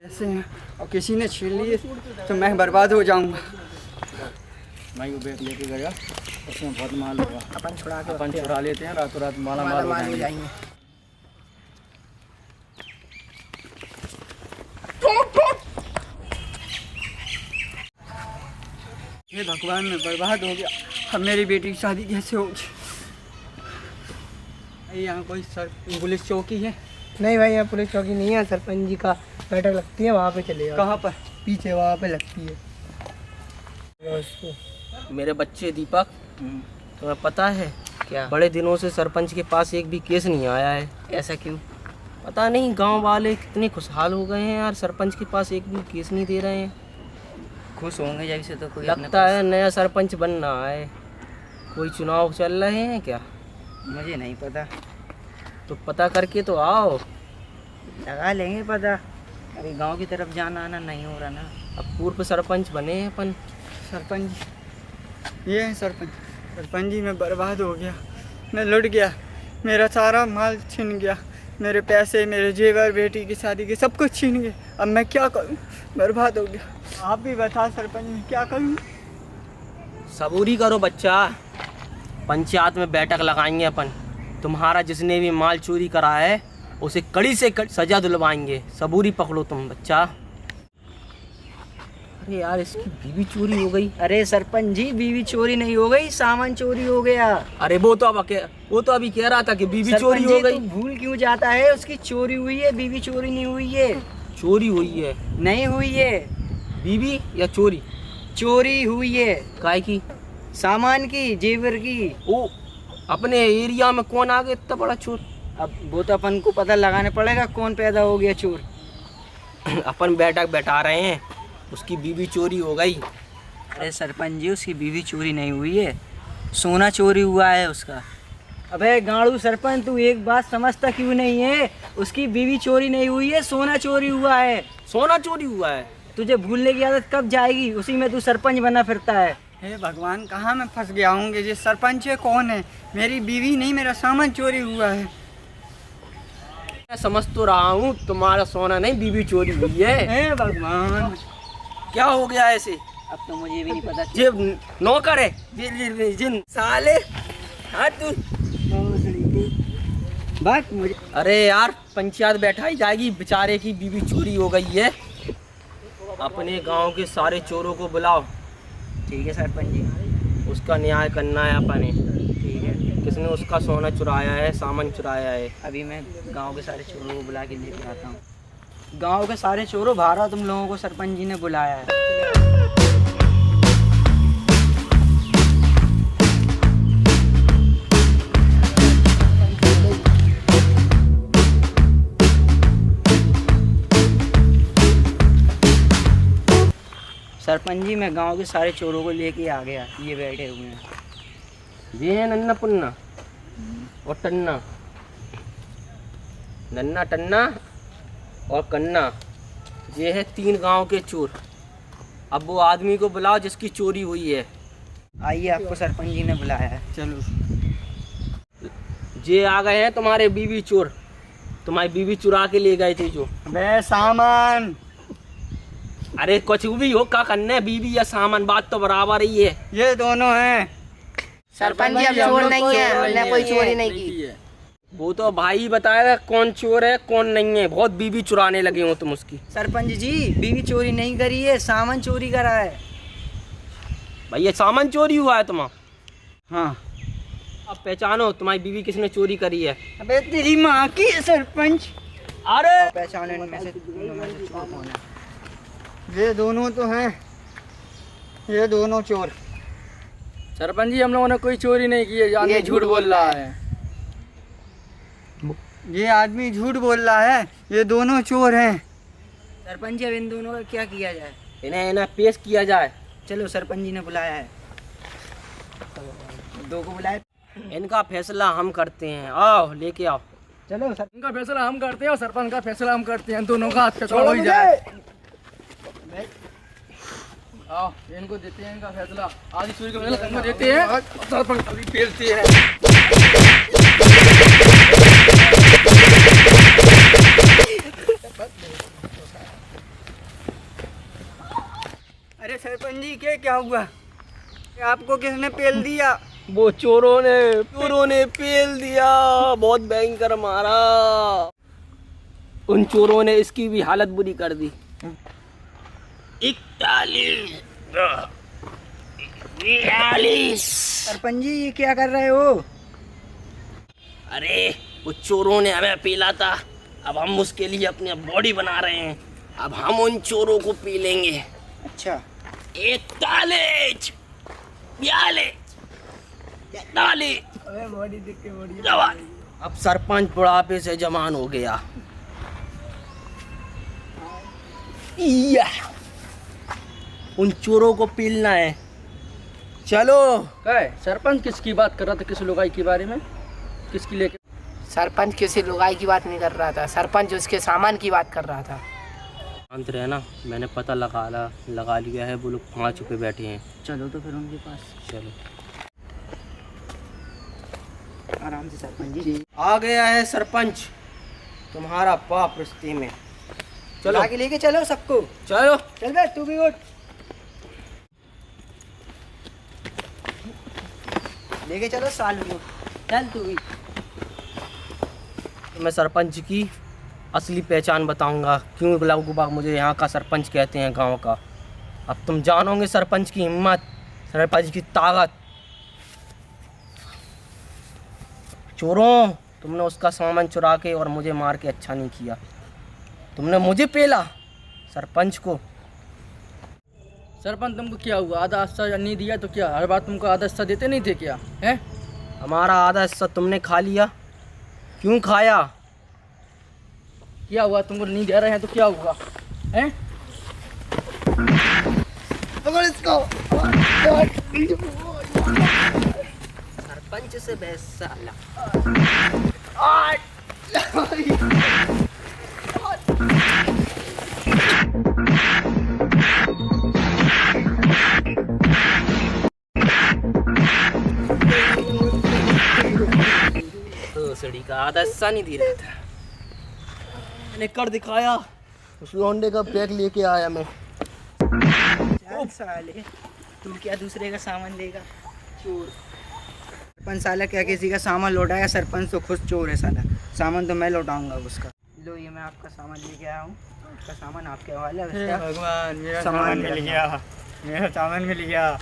ऐसे हैं और किसी ने छीन लिए तो मैं बर्बाद हो जाऊंगा। भाई वो बैग लेके गया, उसमें बहुत माल होगा। अपन छुड़ा लेते हैं, रातों रात माल हो जाएंगे। हे भगवान, मैं बर्बाद हो गया। अब मेरी बेटी की शादी कैसे होगी? यहाँ कोई पुलिस चौकी है? नहीं भाई, यहाँ पुलिस चौकी नहीं है। सरपंच जी का बैठक लगती है, वहाँ पे चले जाओ। कहाँ पर? पीछे वहाँ पे लगती है। मेरे बच्चे दीपक, तुम्हें पता है क्या, बड़े दिनों से सरपंच के पास एक भी केस नहीं आया है। ऐसा क्यों? पता नहीं, गांव वाले कितने खुशहाल हो गए हैं यार, सरपंच के पास एक भी केस नहीं दे रहे हैं। खुश होंगे जैसे तो कोई लगता है नया सरपंच बन रहा है। कोई चुनाव चल रहे हैं क्या? मुझे नहीं पता। तो पता करके तो आओ। लगा लेंगे पता। अभी गांव की तरफ जाना आना नहीं हो रहा ना। अब पूर्व सरपंच बने हैं अपन। सरपंच जी, ये है सरपंच। सरपंच जी, मैं बर्बाद हो गया, मैं लुट गया, मेरा सारा माल छीन गया, मेरे पैसे, मेरे जेवर, बेटी की शादी के सब कुछ छीन गए। अब मैं क्या करूं? बर्बाद हो गया। आप भी बता सरपंच, मैं क्या करूं? सबूरी करो बच्चा, पंचायत में बैठक लगाएंगे अपन। तुम्हारा जिसने भी माल चोरी करा है उसे कड़ी से कड़ी सजा दिलवाएंगे। सबूरी पकड़ो तुम बच्चा। अरे यार, इसकी बीवी चोरी हो गई। अरे सरपंच जी, बीवी चोरी नहीं हो गई, सामान चोरी हो गया। अरे वो तो अभी कह रहा था कि बीवी चोरी हो गई। तो भूल क्यों जाता है? उसकी चोरी हुई है, बीवी चोरी नहीं हुई है। चोरी हुई है? नहीं हुई है। बीवी या चोरी? चोरी हुई है। काय की? सामान की, जेवर की। ओ, अपने एरिया में कौन आ गया इतना बड़ा चोर? अब वो तो अपन को पता लगाना पड़ेगा कौन पैदा हो गया चोर। अपन बैठक बैठा रहे हैं, उसकी बीवी चोरी हो गई। अरे सरपंच जी, उसकी बीवी चोरी नहीं हुई है, सोना चोरी हुआ है उसका। अबे गाड़ू सरपंच, तू एक बात समझता क्यों नहीं है? उसकी बीवी चोरी नहीं हुई है, सोना चोरी हुआ है। सोना चोरी हुआ है? तुझे भूलने की आदत कब जाएगी? उसी में तू सरपंच बना फिरता है। हे भगवान, कहाँ मैं फंस गया हूँ? ये सरपंच है कौन है? मेरी बीवी नहीं, मेरा सामान चोरी हुआ है। मैं समझ तो रहा हूँ, तुम्हारा सोना नहीं, बीवी चोरी हुई है। हे भगवान, क्या हो गया ऐसे? अब तो मुझे भी नहीं पता। जे नौकर है जिन साले। हाँ तू बात मुझे। अरे यार, पंचायत बैठाई जाएगी, बेचारे की बीवी चोरी हो गई है। अपने गांव के सारे चोरों को बुलाओ। ठीक है सरपंच जी। उसका न्याय करना है अपने। ठीक है। किसने उसका सोना चुराया है, सामान चुराया है? अभी मैं गांव के सारे चोरों को बुला के लेकर आता हूँ। गांव के सारे चोरों, बाहर तुम लोगों को सरपंच जी ने बुलाया है। सरपंच जी, मैं गांव के सारे चोरों को लेके आ गया। ये बैठे हुए हैं। ये है नन्ना पुन्ना और टन्ना। नन्ना, टन्ना और कन्ना, ये है 3 गांव के चोर। अब वो आदमी को बुलाओ जिसकी चोरी हुई है। आइए, आपको सरपंच जी ने बुलाया है। चलो। ये आ गए हैं तुम्हारे बीवी चोर। तुम्हारी बीवी चुरा के ले गए थे जो। बे सामान। अरे कुछ भी हो, क्या करने, बीवी या सामान, बात तो बराबर ही है। ये दोनों हैं। सरपंच जी, अब चोर नहीं है, हमने कोई चोरी नहीं की। वो तो भाई बताएगा कौन चोर है कौन नहीं है। बहुत बीवी चुराने लगे हो तुम उसकी। सरपंच जी, बीवी चोरी नहीं करी है, सामान चोरी करा है। भैया, सामान चोरी हुआ है तुम्हारा? हाँ। अब पहचानो तुम्हारी बीवी किसने चोरी करी है। अबे तेरी माँ की सरपंच। अरे पहचाने में से चोर कौन है? ये दोनों तो हैं, ये दोनों चोर। सरपंच जी, हम लोगों ने कोई चोरी नहीं की है, ये झूठ बोल रहा है। ये आदमी झूठ बोल रहा है, ये दोनों चोर हैं। सरपंच जी, अब इन दोनों का क्या किया जाए? इन्हें पेश किया जाए। चलो, सरपंच जी ने बुलाया है, दो को बुलाए। इनका फैसला हम करते हैं। आओ, लेके आओ। चलो सर, इनका फैसला हम करते हैं और सरपंच का फैसला हम करते हैं। दोनों का हाथ कचौड़ा हो जाए। आओ, इनको देते हैं इनका फैसला। आधी चोरी का फैसला इनको देते हैं और सरपंच अभी पेलते हैं। अरे सरपंच जी क्या हुआ? आपको किसने पेल दिया? वो चोरों ने पेल दिया, बहुत भयंकर मारा। उन चोरों ने इसकी भी हालत बुरी कर दी। 41 42। सरपंच जी ये क्या कर रहे हो? अरे वो चोरों ने हमें पीला था, अब हम उसके लिए अपनी बॉडी बना रहे हैं। अब हम उन चोरों को पी लेंगे। अच्छा 41 42 43। अबे बॉडी देख के बॉडी। जवान। अब सरपंच बुढ़ापे से जवान हो गया। या उन चोरों को पीलना है। चलो। क्या है सरपंच किसकी बात कर रहा था? किस लुगाई के बारे में? किसकी लेके? सरपंच किसी लुगाई की बात नहीं कर रहा था, सरपंच उसके सामान की बात कर रहा था। शांत रहना, मैंने पता लगा लिया है। वो लोग 5 पे बैठे हैं। चलो तो फिर उनके पास। चलो। आराम से सरपंच जी। आ गया है सरपंच, तुम्हारा बाप रिश्ते में। चलो आगे लेके चलो सबको। चलो। चल बे तू भी उठ। लेके चलो सालू को। चल तू भी। मैं सरपंच की असली पहचान बताऊंगा, क्यों लोग बाग मुझे यहाँ का सरपंच कहते हैं, गांव का। अब तुम जानोगे सरपंच की हिम्मत, सरपंच की ताकत। चोरों, तुमने उसका सामान चुरा के और मुझे मार के अच्छा नहीं किया। तुमने मुझे पेला, सरपंच को। सरपंच तुमको क्या हुआ? आधा हिस्सा नहीं दिया तो क्या? हर बार तुमको आधा हिस्सा देते नहीं थे क्या? हैं? हमारा आधा हिस्सा तुमने खा लिया। क्यों खाया? क्या हुआ? तुमको नहीं दे रहे हैं तो क्या हुआ? हैं? पकड़ इसको। सरपंच से बहस साला। तो सड़ी का आधा हिस्सा नहीं दे रहा था। मैंने कर दिखाया। उस लौंडे का बैग लेके आया मैं। चल साले तू क्या दूसरे का सामान लेगा? चोर। सरपंच साला क्या किसी का सामान लौटाया? सरपंच तो खुद चोर है साला। सामान तो मैं लौटाऊंगा उसका। लो ये मैं आपका सामान लेके आया हूँ। आपका सामान आपके हवाले है। हे भगवान, मेरा सामान सामान मिल गया। मेरा सामान मिल गया।